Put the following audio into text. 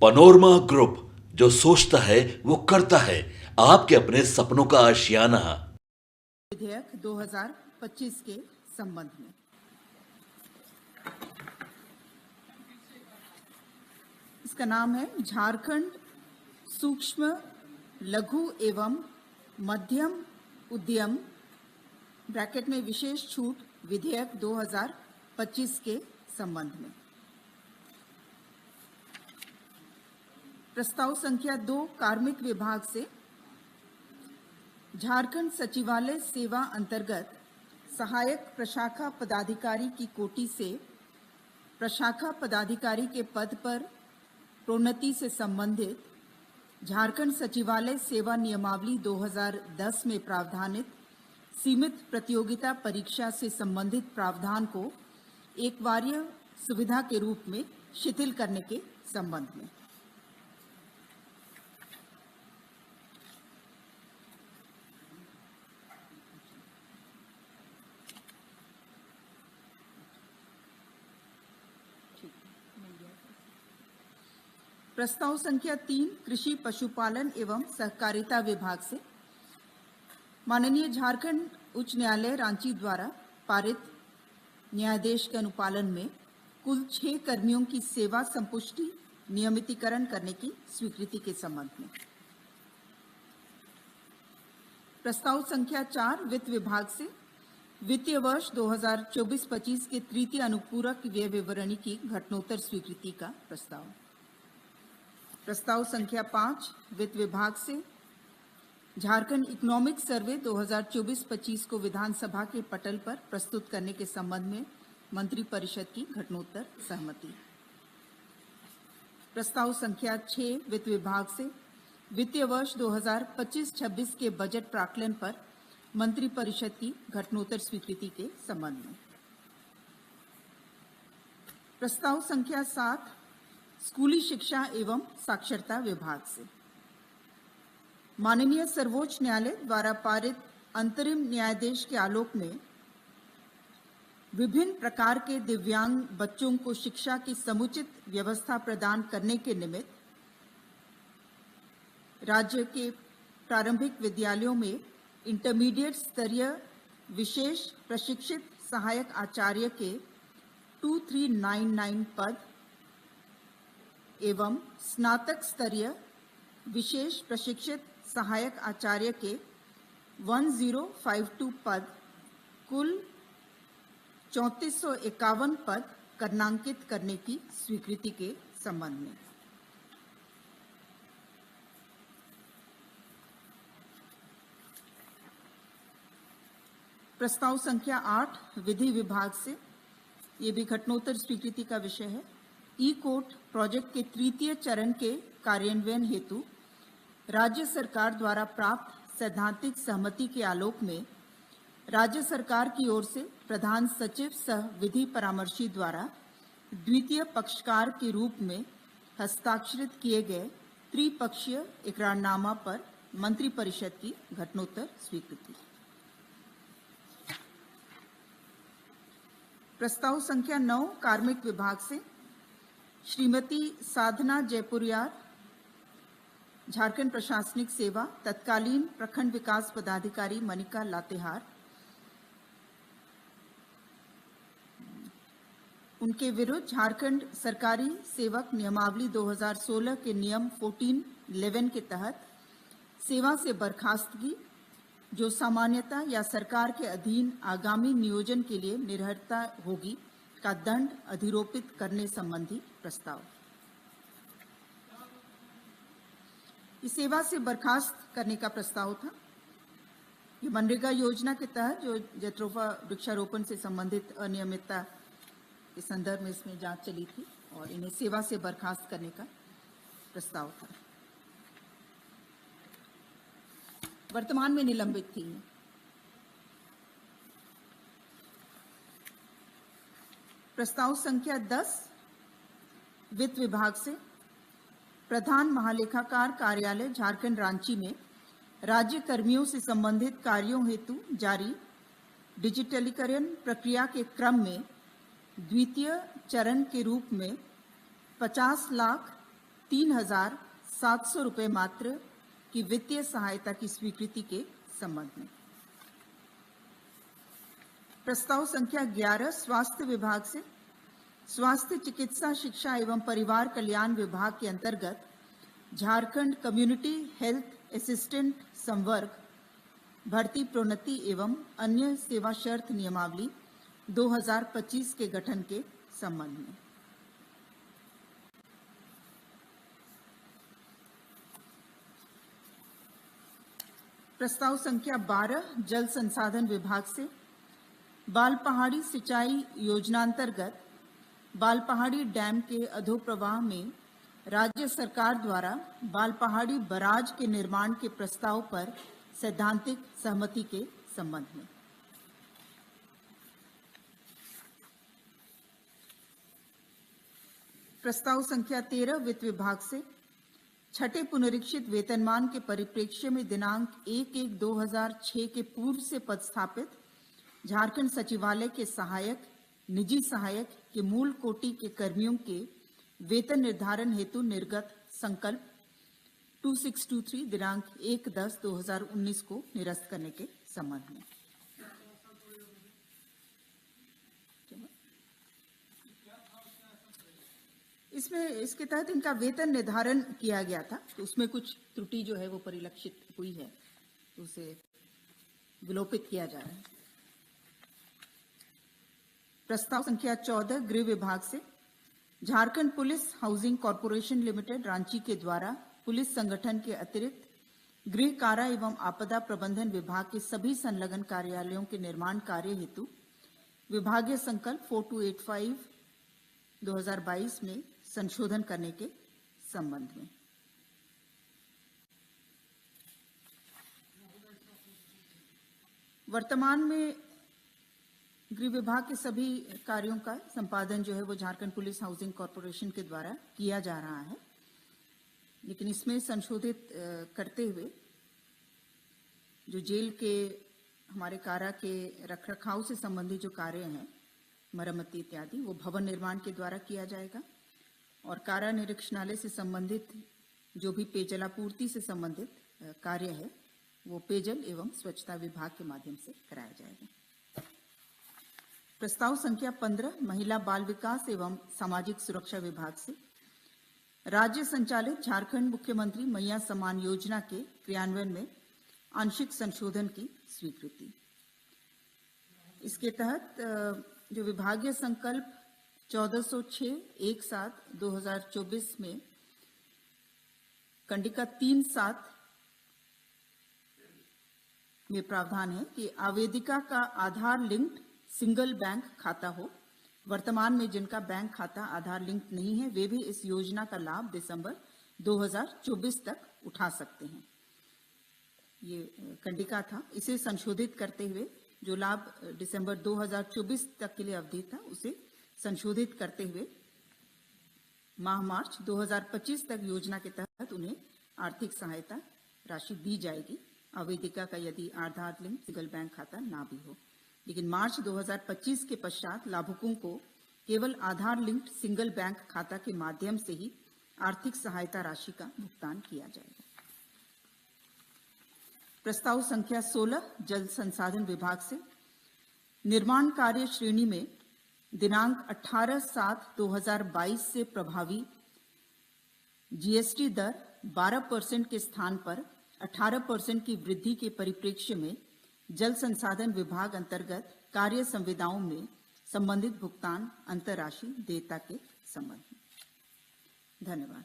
Panorama group, जो सोचता है वो करता है। आपके अपने सपनों का आशियाना। विधेयक 2025 के संबंध में इसका नाम है झारखंड सूक्ष्म लघु एवं मध्यम उद्यम ब्रैकेट में विशेष छूट विधेयक 2025 के संबंध में। प्रस्ताव संख्या 2 कार्मिक विभाग से झारखंड सचिवालय सेवा अंतर्गत सहायक प्रशाखा पदाधिकारी की कोटि से प्रशाखा पदाधिकारी के पद पर प्रोन्नति से संबंधित झारखंड सचिवालय सेवा नियमावली 2010 में प्रावधानित सीमित प्रतियोगिता परीक्षा से संबंधित प्रावधान को एक वार्य सुविधा के रूप में शिथिल करने के संबंध में। प्रस्ताव संख्या 3 कृषि पशुपालन एवं सहकारिता विभाग से माननीय झारखंड उच्च न्यायालय रांची द्वारा पारित न्यायादेश के अनुपालन में कुल 6 कर्मियों की सेवा संपुष्टि नियमितीकरण करने की स्वीकृति के संबंध में। प्रस्ताव संख्या 4 वित्त विभाग से वित्तीय वर्ष 2024-25 के तृतीय अनुपूरक व्यय विवरणी की घटनोत्तर स्वीकृति का प्रस्ताव। प्रस्ताव संख्या 5 वित्त विभाग से झारखंड इकोनॉमिक सर्वे 2024-25 को विधानसभा के पटल पर प्रस्तुत करने के संबंध में मंत्री परिषद की घटनोत्तर सहमति। प्रस्ताव संख्या 6 वित्त विभाग से वित्तीय वर्ष 2025-26 के बजट प्राक्कलन पर मंत्री परिषद की घटनोत्तर स्वीकृति के संबंध में। प्रस्ताव संख्या 7 स्कूली शिक्षा एवं साक्षरता विभाग से माननीय सर्वोच्च न्यायालय द्वारा पारित अंतरिम न्यायादेश के आलोक में विभिन्न प्रकार के दिव्यांग बच्चों को शिक्षा की समुचित व्यवस्था प्रदान करने के निमित्त राज्य के प्रारंभिक विद्यालयों में इंटरमीडिएट स्तरीय विशेष प्रशिक्षित सहायक आचार्य के 2399 पद एवं स्नातक स्तरीय विशेष प्रशिक्षित सहायक आचार्य के 1052 पद कुल 3451 पद करनांकित करने की स्वीकृति के संबंध में। प्रस्ताव संख्या 8 विधि विभाग से, ये भी घटनोत्तर स्वीकृति का विषय है। ई कोर्ट प्रोजेक्ट के तृतीय चरण के कार्यान्वयन हेतु राज्य सरकार द्वारा प्राप्त सैद्धांतिक सहमति के आलोक में राज्य सरकार की ओर से प्रधान सचिव सह विधि परामर्शी द्वारा द्वितीय पक्षकार के रूप में हस्ताक्षरित किए गए त्रिपक्षीय इकरारनामा पर मंत्री परिषद की घटनोत्तर स्वीकृति। प्रस्ताव संख्या 9 कार्मिक विभाग से श्रीमती साधना जयपुरियार, झारखंड प्रशासनिक सेवा तत्कालीन प्रखंड विकास पदाधिकारी मनिका लातेहार, उनके विरुद्ध झारखंड सरकारी सेवक नियमावली 2016 के नियम 14(11) के तहत सेवा से बर्खास्तगी, जो सामान्यता या सरकार के अधीन आगामी नियोजन के लिए निर्भरता होगी, का दंड अधिरोपित करने संबंधी प्रस्ताव। इस सेवा से बर्खास्त करने का प्रस्ताव था। ये मनरेगा योजना के तहत जो जत्रोफा वृक्षारोपण से संबंधित अनियमितता के संदर्भ में इसमें जांच चली थी और इन्हें सेवा से बर्खास्त करने का प्रस्ताव था। वर्तमान में निलंबित थी। प्रस्ताव संख्या 10 वित्त विभाग से प्रधान महालेखाकार कार्यालय झारखंड रांची में राज्य कर्मियों से संबंधित कार्यों हेतु जारी डिजिटलीकरण प्रक्रिया के क्रम में द्वितीय चरण के रूप में 50 लाख ₹3,700 मात्र की वित्तीय सहायता की स्वीकृति के संबंध में। प्रस्ताव संख्या 11 स्वास्थ्य विभाग से स्वास्थ्य चिकित्सा शिक्षा एवं परिवार कल्याण विभाग के अंतर्गत झारखंड कम्युनिटी हेल्थ असिस्टेंट संवर्ग भर्ती प्रोन्नति एवं अन्य सेवा शर्त नियमावली 2025 के गठन के संबंध में। प्रस्ताव संख्या 12 जल संसाधन विभाग से बालपहाड़ी सिंचाई योजनांतर्गत बालपहाड़ी डैम के अधोप्रवाह में राज्य सरकार द्वारा बालपहाड़ी बराज के निर्माण के प्रस्ताव पर सैद्धांतिक सहमति के संबंध में। प्रस्ताव संख्या 13 वित्त विभाग से छठे पुनरीक्षित वेतनमान के परिप्रेक्ष्य में दिनांक 1/1/2006 के पूर्व से पदस्थापित झारखंड सचिवालय के सहायक निजी सहायक के मूल कोटि के कर्मियों के वेतन निर्धारण हेतु निर्गत संकल्प 2623 दिनांक 1/10/2019 को निरस्त करने के संबंध में। इसके तहत इनका वेतन निर्धारण किया गया था, तो उसमें कुछ त्रुटि जो है वो परिलक्षित हुई है, तो उसे विलोपित किया जा रहा है। प्रस्ताव संख्या 14 गृह विभाग से Jharkhand police housing corporation limited Ranchi के द्वारा पुलिस संगठन के अतिरिक्त गृह कारा एवं आपदा प्रबंधन विभाग के सभी संलग्न कार्यालयों के निर्माण कार्य हेतु विभागीय संकल्प 4285 2022 में संशोधन करने के संबंध में। वर्तमान में गृह विभाग के सभी कार्यों का संपादन जो है वो झारखंड पुलिस हाउसिंग कॉरपोरेशन के द्वारा किया जा रहा है, लेकिन इसमें संशोधित करते हुए जो जेल के हमारे कारा के रखरखाव से संबंधित जो कार्य हैं, मरम्मती इत्यादि, वो भवन निर्माण के द्वारा किया जाएगा और कारा निरीक्षणालय से संबंधित जो भी पेयजलापूर्ति से संबंधित कार्य है वो पेयजल एवं स्वच्छता विभाग के माध्यम से कराया जाएगा। प्रस्ताव संख्या 15 महिला बाल विकास एवं सामाजिक सुरक्षा विभाग से राज्य संचालित झारखंड मुख्यमंत्री मैया सम्मान योजना के क्रियान्वयन में आंशिक संशोधन की स्वीकृति। इसके तहत जो विभागीय संकल्प 1406/17/2024 में कंडिका 3/7 में प्रावधान है कि आवेदिका का आधार लिंक्ड सिंगल बैंक खाता हो। वर्तमान में जिनका बैंक खाता आधार लिंक नहीं है वे भी इस योजना का लाभ दिसंबर 2024 तक उठा सकते हैं। ये कंडिका था, इसे संशोधित करते हुए जो लाभ दिसंबर 2024 तक के लिए अवधि था उसे संशोधित करते हुए माह मार्च 2025 तक योजना के तहत उन्हें आर्थिक सहायता राशि दी जाएगी, आवेदिका का यदि आधार लिंक सिंगल बैंक खाता ना भी हो। लेकिन मार्च 2025 के पश्चात लाभुकों को केवल आधार लिंक्ड सिंगल बैंक खाता के माध्यम से ही आर्थिक सहायता राशि का भुगतान किया जाएगा। प्रस्ताव संख्या 16 जल संसाधन विभाग से निर्माण कार्य श्रेणी में दिनांक 18/7/2022 से प्रभावी जीएसटी दर 12% के स्थान पर 18% की वृद्धि के परिप्रेक्ष्य में जल संसाधन विभाग अंतर्गत कार्य संविदाओं में संबंधित भुगतान अंतरराशि देयता के संबंध में। धन्यवाद।